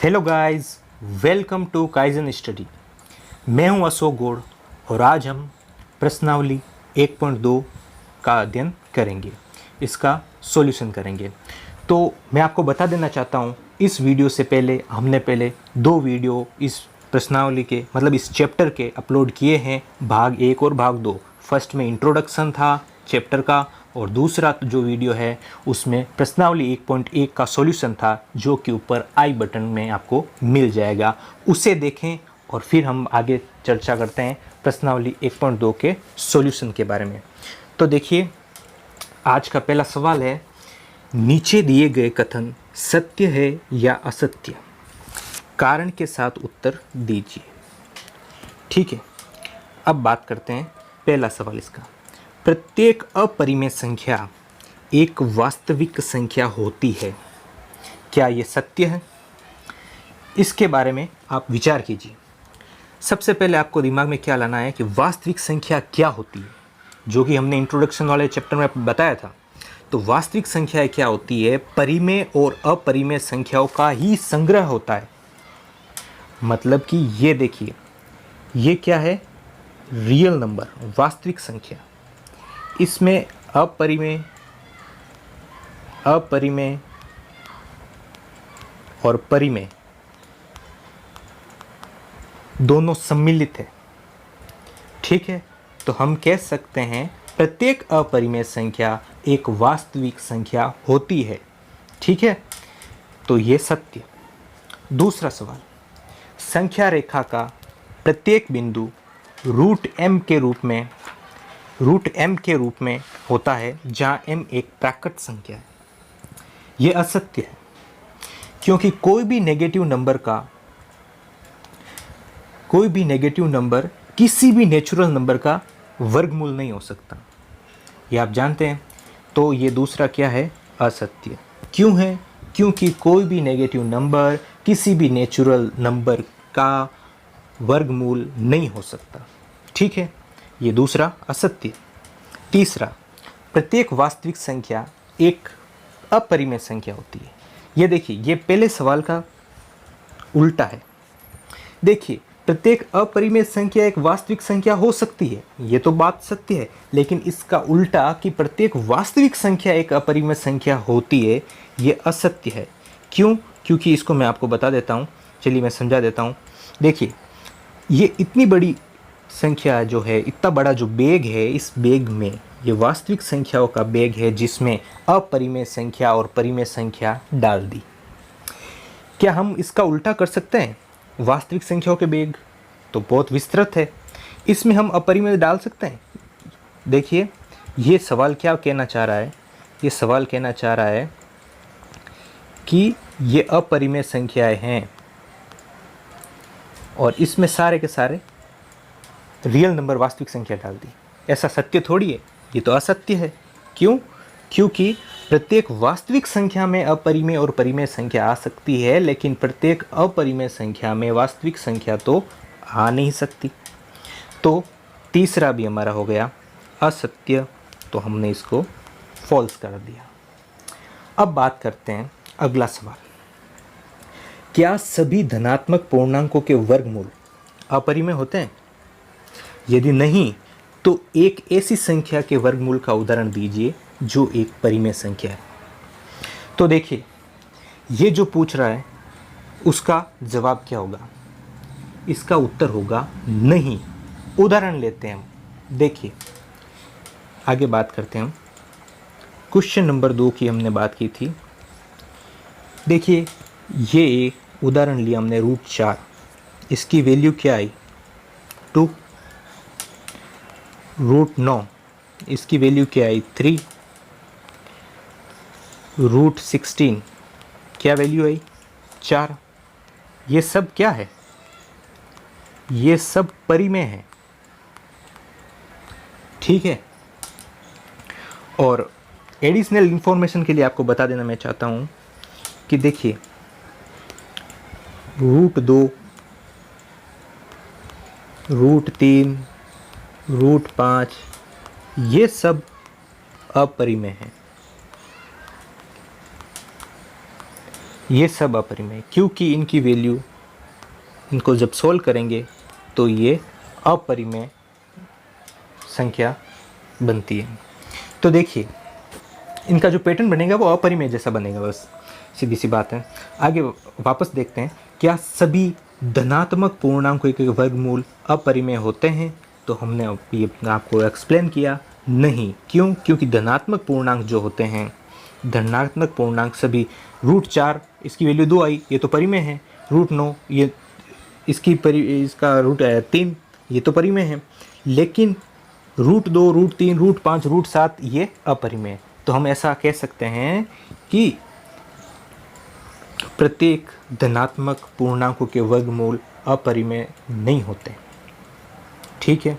Hello guys, welcome to Kaizen study. मैं हूं अशोक गौड़ और आज हम प्रश्नावली 1.2 का अध्ययन करेंगे, इसका सॉल्यूशन करेंगे। तो मैं आपको बता देना चाहता हूं, इस वीडियो से पहले हमने दो वीडियो इस प्रश्नावली के मतलब इस चैप्टर के अपलोड किए हैं, भाग 1 और भाग 2। फर्स्ट में इंट्रोडक्शन था चैप्टर का और दूसरा जो वीडियो है उसमें प्रश्नावली 1.1 का सॉल्यूशन था, जो कि ऊपर आई बटन में आपको मिल जाएगा। उसे देखें और फिर हम आगे चर्चा करते हैं प्रश्नावली 1.2 के सॉल्यूशन के बारे में। तो देखिए, आज का पहला सवाल है, नीचे दिए गए कथन सत्य है या असत्य? कारण के साथ उत्तर दीजिए। ठीक है, अब बात करते हैं पहला सवाल इसका। प्रत्येक अपरिमेय संख्या एक वास्तविक संख्या होती है, क्या ये सत्य है? इसके बारे में आप विचार कीजिए। सबसे पहले आपको दिमाग में क्या लाना है कि वास्तविक संख्या क्या होती है, जो कि हमने इंट्रोडक्शन वाले चैप्टर में बताया था। तो वास्तविक संख्या क्या होती है? परिमेय और अपरिमेय संख्याओं का ही संग्रह होता है। मतलब कि ये देखिए, ये क्या है? रियल नंबर, वास्तविक संख्या। इसमें अपरिमेय और परिमेय दोनों सम्मिलित है। ठीक है, तो हम कह सकते हैं प्रत्येक अपरिमेय संख्या एक वास्तविक संख्या होती है। ठीक है, तो ये सत्य। दूसरा सवाल, संख्या रेखा का प्रत्येक बिंदु रूट m के रूप में होता है, जहाँ m एक प्राकृत संख्या है। यह असत्य है, क्योंकि कोई भी नेगेटिव नंबर किसी भी नेचुरल नंबर का वर्गमूल नहीं हो सकता, ये आप जानते हैं। तो ये दूसरा क्या है? असत्य। क्यों है? क्योंकि कोई भी नेगेटिव नंबर किसी भी नेचुरल नंबर का वर्गमूल नहीं हो सकता। ठीक है, ये दूसरा असत्य। तीसरा, प्रत्येक वास्तविक संख्या एक अपरिमेय संख्या होती है। ये देखिए, ये पहले सवाल का उल्टा है। देखिए, प्रत्येक अपरिमेय संख्या एक वास्तविक संख्या हो सकती है, ये तो बात सत्य है, लेकिन इसका उल्टा कि प्रत्येक वास्तविक संख्या एक अपरिमेय संख्या होती है, ये असत्य है। क्यों? क्योंकि इसको मैं आपको बता देता हूँ, चलिए मैं समझा देता हूँ। देखिए, ये इतनी बड़ी संख्या जो है, इतना बड़ा जो बेग है, इस बेग में ये वास्तविक संख्याओं का बेग है, जिसमें अपरिमेय संख्या और परिमेय संख्या डाल दी। क्या हम इसका उल्टा कर सकते हैं? वास्तविक संख्याओं के बेग तो बहुत विस्तृत है, इसमें हम अपरिमेय डाल सकते हैं। देखिए, ये सवाल क्या कहना चाह रहा है? ये सवाल कहना चाह रहा है कि ये अपरिमेय संख्याएं हैं और इसमें सारे के सारे रियल नंबर वास्तविक संख्या डाल दी। ऐसा सत्य थोड़ी है, ये तो असत्य है। क्यों? क्योंकि प्रत्येक वास्तविक संख्या में अपरिमेय और परिमेय संख्या आ सकती है, लेकिन प्रत्येक अपरिमेय संख्या में वास्तविक संख्या तो आ नहीं सकती। तो तीसरा भी हमारा हो गया असत्य, तो हमने इसको फॉल्स कर दिया। अब बात करते हैं अगला सवाल। क्या सभी धनात्मक पूर्णांकों के वर्गमूल अपरिमेय होते हैं? यदि नहीं, तो एक ऐसी संख्या के वर्गमूल का उदाहरण दीजिए जो एक परिमेय संख्या है। तो देखिए, ये जो पूछ रहा है उसका जवाब क्या होगा? इसका उत्तर होगा नहीं। उदाहरण लेते हैं हम। देखिए, आगे बात करते हैं हम। क्वेश्चन नंबर 2 की हमने बात की थी। देखिए, ये एक उदाहरण लिया हमने, √4। इसकी वैल्यू क्या आई? 2। √9, इसकी वैल्यू क्या आई? 3। √16, क्या वैल्यू आई? 4। ये सब क्या है? ये सब परिमेय है। ठीक है, और एडिशनल इंफॉर्मेशन के लिए आपको बता देना मैं चाहता हूँ कि देखिए, √2, √3, √5 ये सब अपरिमेय हैं। ये सब अपरिमेय, क्योंकि इनकी वैल्यू, इनको जब सोल्व करेंगे तो ये अपरिमेय संख्या बनती है। तो देखिए इनका जो पैटर्न बनेगा वो अपरिमेय जैसा बनेगा, बस सीधी सी बात है। आगे वापस देखते हैं, क्या सभी धनात्मक पूर्णांकों के वर्गमूल अपरिमेय होते हैं? तो हमने ये आपको एक्सप्लेन किया, नहीं। क्यों? क्योंकि धनात्मक पूर्णांक जो होते हैं, धनात्मक पूर्णांक सभी √4 इसकी वैल्यू 2 आई, ये तो परिमेय है। √9 ये इसका √3 ये तो परिमेय है। लेकिन √2, √3, √5, √7 ये अपरिमेय है। तो हम ऐसा कह सकते हैं कि प्रत्येक धनात्मक पूर्णांकों के वर्गमूल अपरिमेय नहीं होते। ठीक है,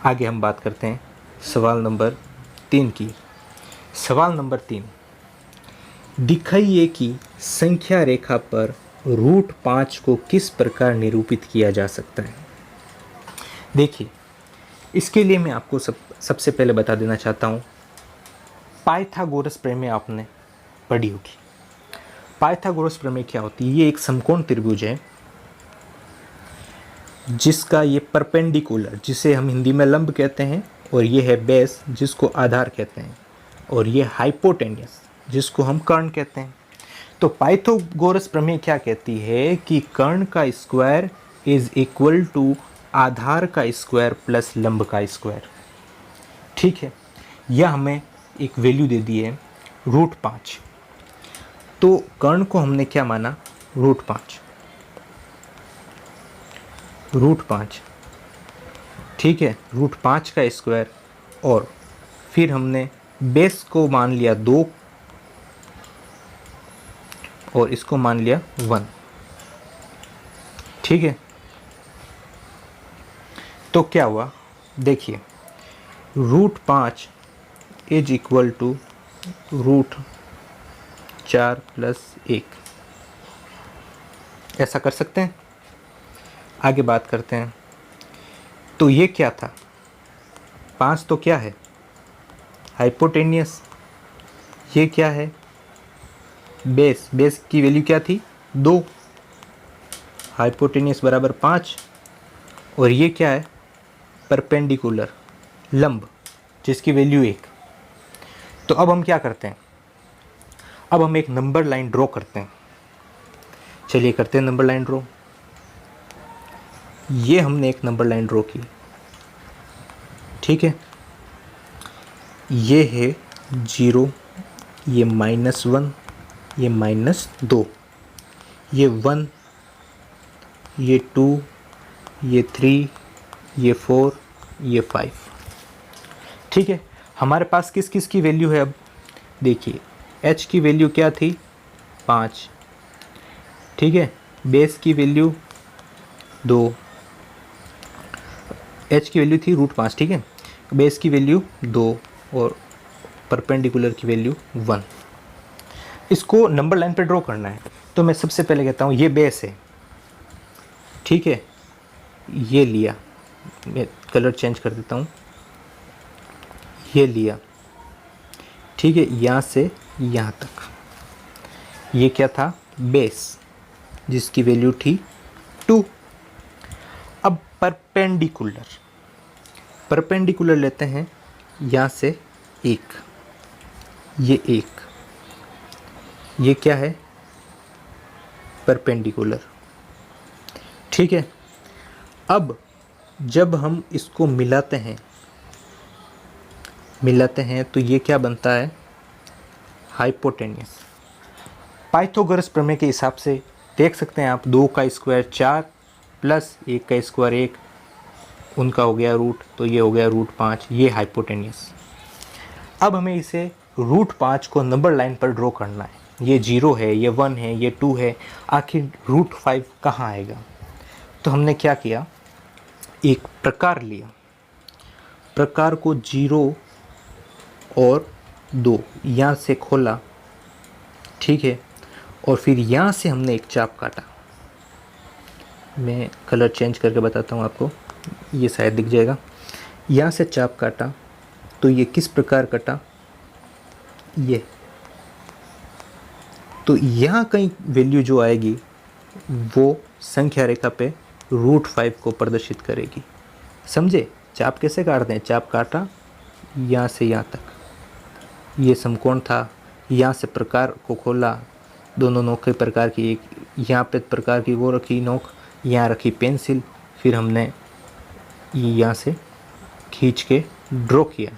आगे हम बात करते हैं सवाल नंबर 3 की। सवाल नंबर 3, दिखाइए कि संख्या रेखा पर √5 को किस प्रकार निरूपित किया जा सकता है। देखिए इसके लिए मैं आपको सबसे पहले बता देना चाहता हूँ, पाइथागोरस प्रमेय आपने पढ़ी होगी। पाइथागोरस प्रमेय क्या होती है? ये एक समकोण त्रिभुज है जिसका ये परपेंडिकुलर, जिसे हम हिंदी में लंब कहते हैं, और ये है बेस जिसको आधार कहते हैं, और ये हाइपोटेन्यूस जिसको हम कर्ण कहते हैं। तो पाइथागोरस प्रमेय क्या कहती है कि कर्ण का स्क्वायर इज इक्वल टू आधार का स्क्वायर प्लस लंब का स्क्वायर। ठीक है, यह हमें एक वैल्यू दे दी है √5। तो कर्ण को हमने क्या माना? √5। ठीक है, √5 का स्क्वायर, और फिर हमने बेस को मान लिया 2 और इसको मान लिया 1। ठीक है, तो क्या हुआ? देखिए √5 इज इक्वल टू √4 + 1, ऐसा कर सकते हैं। आगे बात करते हैं, तो ये क्या था? 5 तो क्या है? हाइपोटेनियस। ये क्या है? बेस। बेस की वैल्यू क्या थी? 2। हाइपोटेनियस बराबर 5। और ये क्या है? परपेंडिकुलर, लंब, जिसकी वैल्यू 1। तो अब हम क्या करते हैं? अब हम एक नंबर लाइन ड्रॉ करते हैं। चलिए करते हैं नंबर लाइन ड्रॉ। ये हमने एक नंबर लाइन ड्रॉ की। ठीक है, ये है 0, ये -1, ये -2, ये 1, ये 2, ये 3, ये 4, ये 5। ठीक है, हमारे पास किस किस की वैल्यू है? अब देखिए h की वैल्यू क्या थी? 5। ठीक है, बेस की वैल्यू 2, h की वैल्यू थी √5। ठीक है, बेस की वैल्यू 2 और परपेंडिकुलर की वैल्यू 1। इसको नंबर लाइन पे ड्रॉ करना है। तो मैं सबसे पहले कहता हूँ ये बेस है। ठीक है, ये लिया, मैं कलर चेंज कर देता हूँ, ये लिया। ठीक है, यहाँ से यहाँ तक ये क्या था? बेस, जिसकी वैल्यू थी 2। अब परपेंडिकुलर, परपेंडिकुलर लेते हैं, यहाँ से 1, ये 1, ये क्या है? परपेंडिकुलर। ठीक है, अब जब हम इसको मिलाते हैं तो ये क्या बनता है? हाइपोटेनियस। पाइथागोरस प्रमेय के हिसाब से देख सकते हैं आप, 2 का स्क्वायर 4 प्लस 1 का स्क्वायर 1, उनका हो गया रूट, तो ये हो गया √5, ये हाइपोटेनियस। अब हमें इसे √5 को नंबर लाइन पर ड्रॉ करना है। ये 0 है, ये 1 है, ये 2 है, आखिर √5 कहाँ आएगा? तो हमने क्या किया? एक प्रकार लिया, प्रकार को 0 और 2 यहाँ से खोला। ठीक है, और फिर यहाँ से हमने एक चाप काटा। मैं कलर चेंज करके बताता हूँ आपको, ये शायद दिख जाएगा। यहाँ से चाप काटा तो ये किस प्रकार कटा? ये तो यहाँ कहीं वैल्यू जो आएगी वो संख्या रेखा पे √5 को प्रदर्शित करेगी। समझे? चाप कैसे काटते हैं? चाप काटा यहाँ से यहाँ तक, ये समकोण था, यहाँ से प्रकार को खोला, दोनों नोक के प्रकार की, एक यहाँ पे प्रकार की वो रखी नोक, यहाँ रखी पेंसिल, फिर हमने यहाँ से खींच के ड्रॉ किया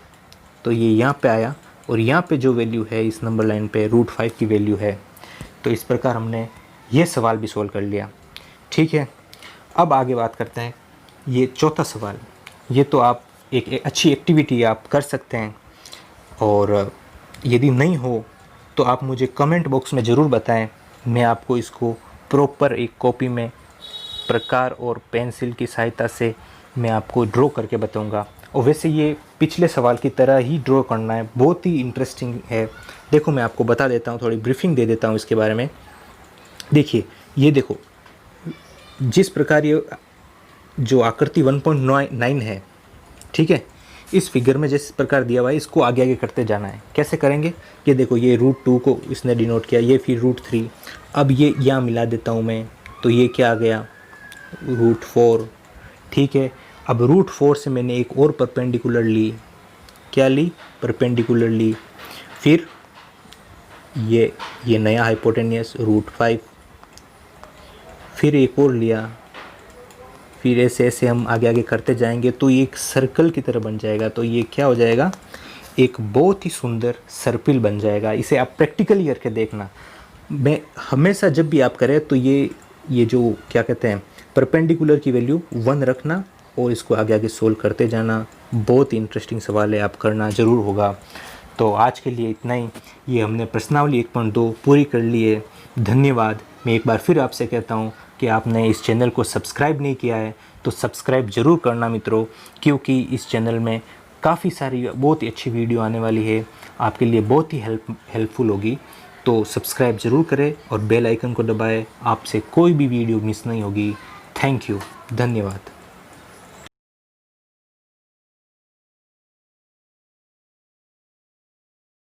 तो ये यहाँ पे आया और यहाँ पे जो वैल्यू है इस नंबर लाइन पे √5 की वैल्यू है। तो इस प्रकार हमने ये सवाल भी सॉल्व कर लिया। ठीक है, अब आगे बात करते हैं ये चौथा सवाल। ये तो आप एक अच्छी एक्टिविटी आप कर सकते हैं, और यदि नहीं हो तो आप मुझे कमेंट बॉक्स में ज़रूर बताएं, मैं आपको इसको प्रॉपर एक कॉपी में प्रकार और पेंसिल की सहायता से मैं आपको ड्रॉ करके बताऊंगा। और वैसे ये पिछले सवाल की तरह ही ड्रॉ करना है, बहुत ही इंटरेस्टिंग है। देखो मैं आपको बता देता हूँ, थोड़ी ब्रीफिंग दे देता हूँ इसके बारे में। देखिए ये देखो, जिस प्रकार ये जो आकृति 1.9 है, ठीक है, इस फिगर में जिस प्रकार दिया हुआ है इसको आगे आगे करते जाना है। कैसे करेंगे? ये देखो, ये √2 को इसने डिनोट किया, ये फिर √3, अब ये यहाँ मिला देता हूँ मैं, तो ये क्या आ गया? √4। ठीक है, अब √4 से मैंने एक और परपेंडिकुलर ली। क्या ली? परपेंडिकुलर ली। फिर ये नया हाइपोटेनियस √5, फिर एक और लिया, फिर ऐसे ऐसे हम आगे आगे करते जाएंगे तो ये एक सर्कल की तरह बन जाएगा। तो ये क्या हो जाएगा? एक बहुत ही सुंदर सर्पिल बन जाएगा। इसे आप प्रैक्टिकली करके देखना। मैं हमेशा जब भी आप करें तो ये जो क्या कहते हैं परपेंडिकुलर की वैल्यू 1 रखना और इसको आगे आगे सोल्व करते जाना। बहुत ही इंटरेस्टिंग सवाल है, आप करना ज़रूर होगा। तो आज के लिए इतना ही। ये हमने प्रश्नावली 1.2 पूरी कर ली है। धन्यवाद। मैं एक बार फिर आपसे कहता हूँ कि आपने इस चैनल को सब्सक्राइब नहीं किया है तो सब्सक्राइब ज़रूर करना मित्रों, क्योंकि इस चैनल में काफ़ी सारी बहुत ही अच्छी वीडियो आने वाली है, आपके लिए बहुत ही हेल्पफुल होगी। तो सब्सक्राइब ज़रूर करें और बेल आइकन को दबाएं, आपसे कोई भी वीडियो मिस नहीं होगी। थैंक यू, धन्यवाद।